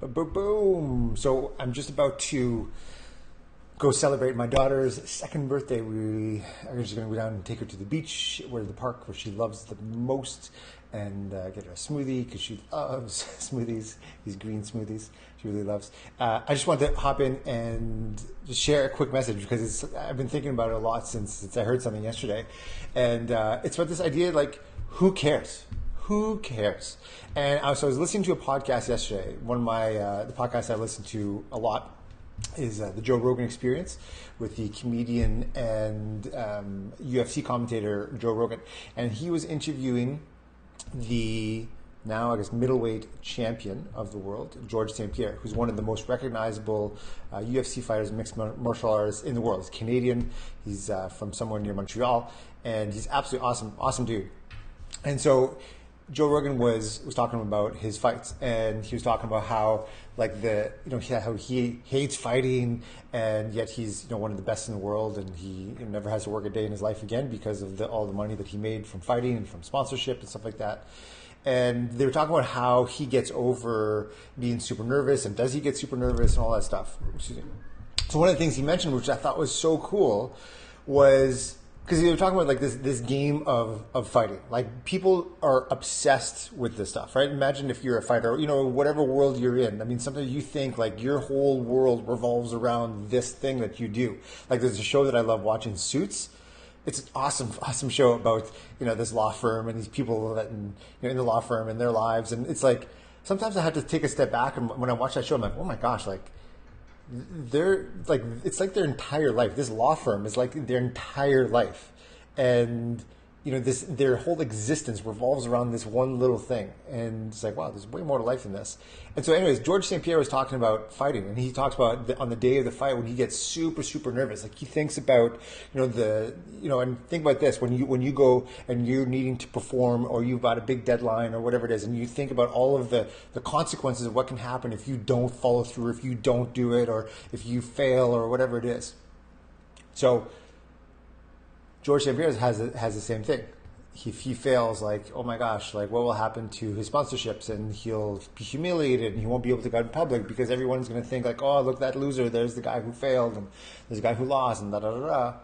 Boom. So I'm just about to go celebrate my daughter's second birthday. We are just going to go down and take her to the beach, or the park where she loves the most, and get her a smoothie because she loves smoothies, these green smoothies. She really loves. I just wanted to hop in and just share a quick message because I've been thinking about it a lot since I heard something yesterday, and it's about this idea like, who cares? Who cares? And so I was listening to a podcast yesterday. One of my the podcasts I listen to a lot is the Joe Rogan Experience with the comedian and UFC commentator Joe Rogan, and he was interviewing the now I guess middleweight champion of the world, George St. Pierre, who's one of the most recognizable UFC fighters, mixed martial artists in the world. He's Canadian. He's from somewhere near Montreal, and he's absolutely awesome dude. And so Joe Rogan was talking about his fights, and he was talking about how how he hates fighting, and yet he's one of the best in the world, and he never has to work a day in his life again because of all the money that he made from fighting and from sponsorship and stuff like that. And they were talking about how he gets over being super nervous, and does he get super nervous and all that stuff. So one of the things he mentioned, which I thought was so cool, was because they were talking about like this game of fighting. Like, people are obsessed with this stuff, right? Imagine if you're a fighter, whatever world you're in. I mean, sometimes you think like your whole world revolves around this thing that you do. Like, there's a show that I love watching, Suits. It's an awesome show about this law firm and these people that in the law firm and their lives. And it's like, sometimes I have to take a step back, and when I watch that show, I'm like, oh my gosh, like, they're like, it's like their entire life. This law firm is like their entire life, and their whole existence revolves around this one little thing. And it's like, wow, there's way more to life than this. And so anyways, George St. Pierre was talking about fighting, and he talks about on the day of the fight when he gets super nervous. Like, he thinks about and think about this, when you go and you're needing to perform, or you've got a big deadline or whatever it is, and you think about all of the consequences of what can happen if you don't follow through, if you don't do it, or if you fail, or whatever it is. So George St. Pierre has the same thing. If he fails, like, oh my gosh, like, what will happen to his sponsorships? And he'll be humiliated, and he won't be able to go out in public because everyone's going to think like, oh, look, that loser, there's the guy who failed, and there's the guy who lost, and da-da-da-da.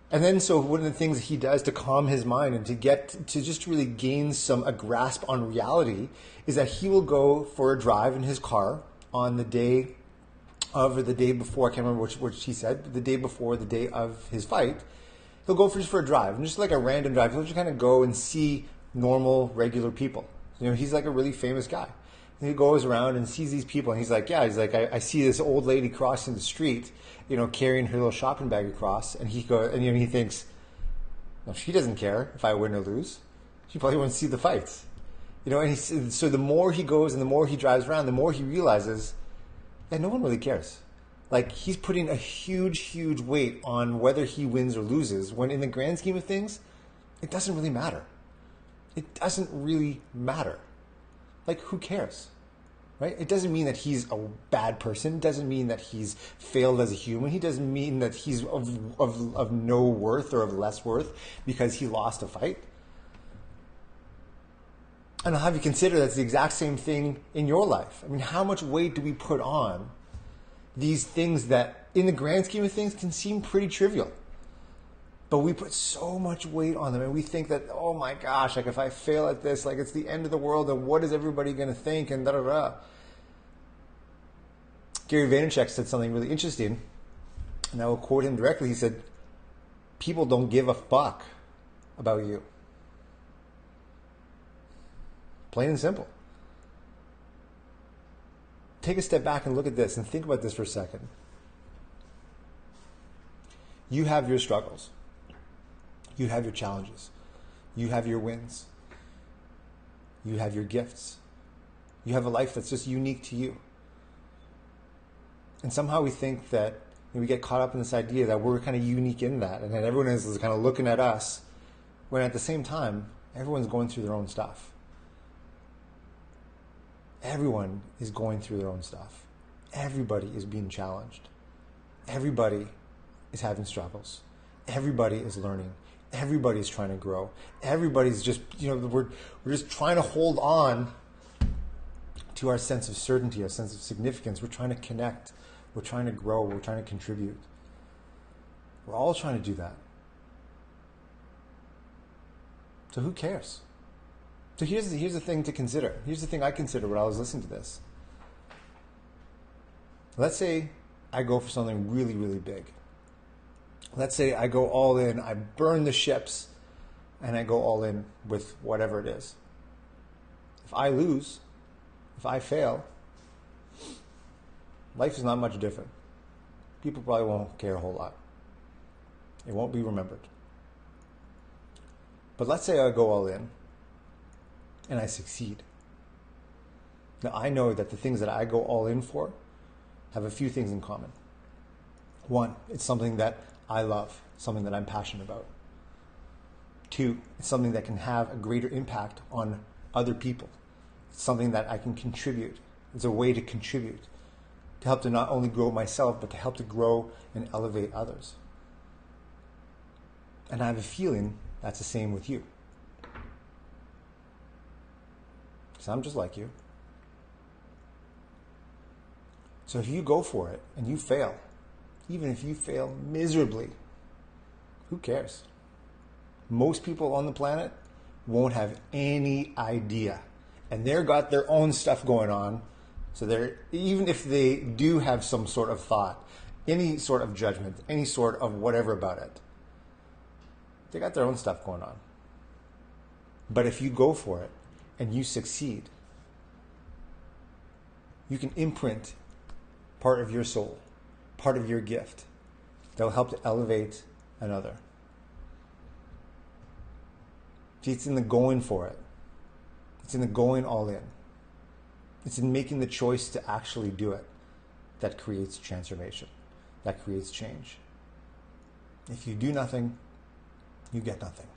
And then, so one of the things he does to calm his mind and to just really gain a grasp on reality is that he will go for a drive in his car on the day of, or the day before, I can't remember which he said, the day before the day of his fight. He'll go for a drive, and just like a random drive. He'll just kind of go and see normal, regular people. He's like a really famous guy. And he goes around and sees these people, and he's like, I see this old lady crossing the street, carrying her little shopping bag across, and he thinks, no, she doesn't care if I win or lose. She probably wants to see the fights. So the more he goes and the more he drives around, the more he realizes that no one really cares. Like, he's putting a huge weight on whether he wins or loses, when in the grand scheme of things, it doesn't really matter. It doesn't really matter. Like, who cares? Right? It doesn't mean that he's a bad person. It doesn't mean that he's failed as a human. He doesn't mean that he's of no worth or of less worth because he lost a fight. And I'll have you consider that's the exact same thing in your life. I mean, how much weight do we put on these things that, in the grand scheme of things, can seem pretty trivial? But we put so much weight on them, and we think that, oh my gosh, like, if I fail at this, like, it's the end of the world, and what is everybody going to think, and da-da-da. Gary Vaynerchuk said something really interesting, and I will quote him directly. He said, people don't give a fuck about you. Plain and simple. Take a step back and look at this and think about this for a second. You have your struggles. You have your challenges. You have your wins. You have your gifts. You have a life that's just unique to you. And somehow we think that, we get caught up in this idea that we're kind of unique in that, and that everyone is kind of looking at us, when at the same time, everyone's going through their own stuff. Everyone is going through their own stuff. Everybody is being challenged. Everybody is having struggles. Everybody is learning. Everybody is trying to grow. Everybody's just, we're just trying to hold on to our sense of certainty, our sense of significance. We're trying to connect. We're trying to grow. We're trying to contribute. We're all trying to do that. So who cares? So here's the thing to consider. Here's the thing I considered when I was listening to this. Let's say I go for something really, really big. Let's say I go all in, I burn the ships, and I go all in with whatever it is. If I lose, if I fail, life is not much different. People probably won't care a whole lot. It won't be remembered. But let's say I go all in and I succeed. Now I know that the things that I go all in for have a few things in common. One, it's something that I love, something that I'm passionate about. Two, it's something that can have a greater impact on other people. It's something that I can contribute. It's a way to contribute, to help to not only grow myself, but to help to grow and elevate others. And I have a feeling that's the same with you. Because I'm just like you. So if you go for it and you fail, even if you fail miserably, who cares? Most people on the planet won't have any idea. And they've got their own stuff going on. So they're, even if they do have some sort of thought, any sort of judgment, any sort of whatever about it, they got their own stuff going on. But if you go for it and you succeed, you can imprint part of your soul, part of your gift that will help to elevate another. See, it's in the going for it. It's in the going all in. It's in making the choice to actually do it that creates transformation, that creates change. If you do nothing, you get nothing.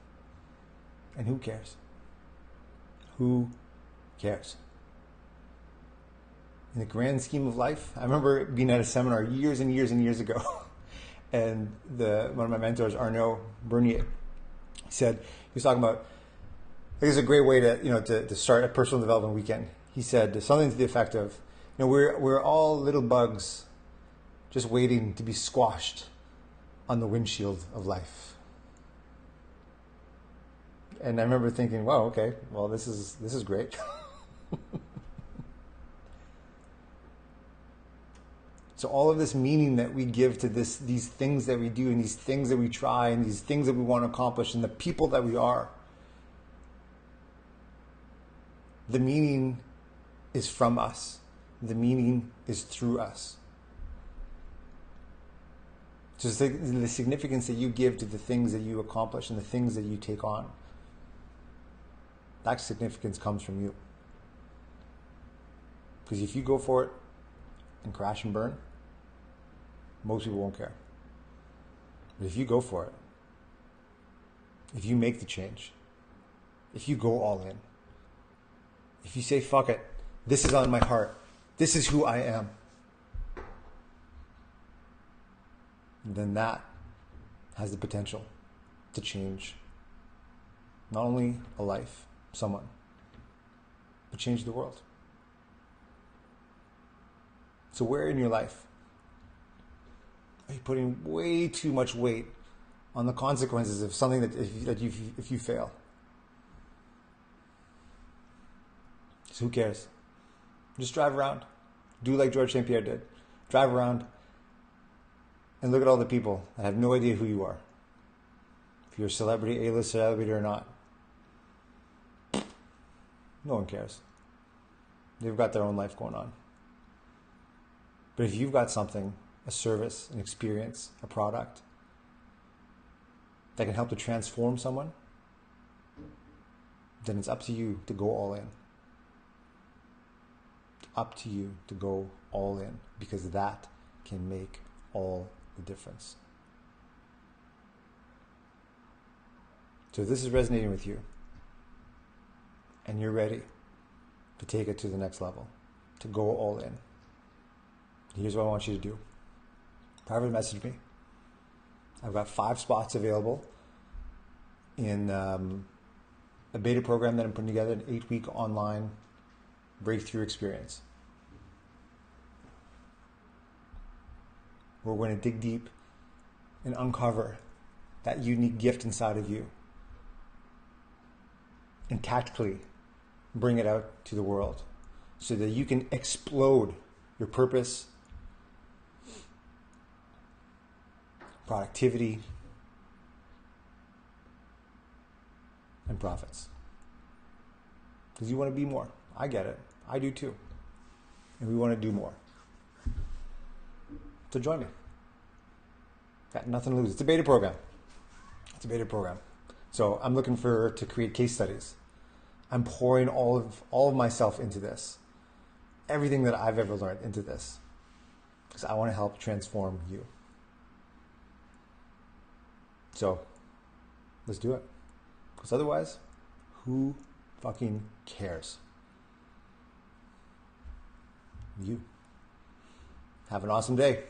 And who cares? Who cares? In the grand scheme of life, I remember being at a seminar years and years and years ago, and one of my mentors, Arnaud Bernier, he was talking about, I think it's a great way to start a personal development weekend. He said something to the effect of, we're all little bugs just waiting to be squashed on the windshield of life. And I remember thinking, wow, okay, well, this is great. So all of this meaning that we give to these things that we do and these things that we try and these things that we want to accomplish and the people that we are, the meaning is from us. The meaning is through us. So the significance that you give to the things that you accomplish and the things that you take on, that significance comes from you. Because if you go for it and crash and burn, most people won't care. But if you go for it, if you make the change, if you go all in, if you say, fuck it, this is on my heart, this is who I am, then that has the potential to change not only a life, someone, but change the world. So where in your life are you putting way too much weight on the consequences of something that if you fail? So who cares? Just drive around. Do like George St. Pierre did. Drive around and look at all the people that have no idea who you are. If you're a celebrity, A-list celebrity or not. No one cares. They've got their own life going on. But if you've got something, a service, an experience, a product that can help to transform someone, then it's up to you to go all in. Up to you to go all in, because that can make all the difference. So if this is resonating with you and you're ready to take it to the next level, to go all in, here's what I want you to do. Private message me. I've got 5 spots available in a beta program that I'm putting together, an 8-week online breakthrough experience. We're going to dig deep and uncover that unique gift inside of you and tactically bring it out to the world so that you can explode your purpose, productivity, and profits. Because you want to be more. I get it. I do too. And we want to do more. So join me. Got nothing to lose. It's a beta program. So I'm looking to create case studies. I'm pouring all of myself into this. Everything that I've ever learned into this. Because I want to help transform you. So let's do it. Because otherwise, who fucking cares? You. Have an awesome day.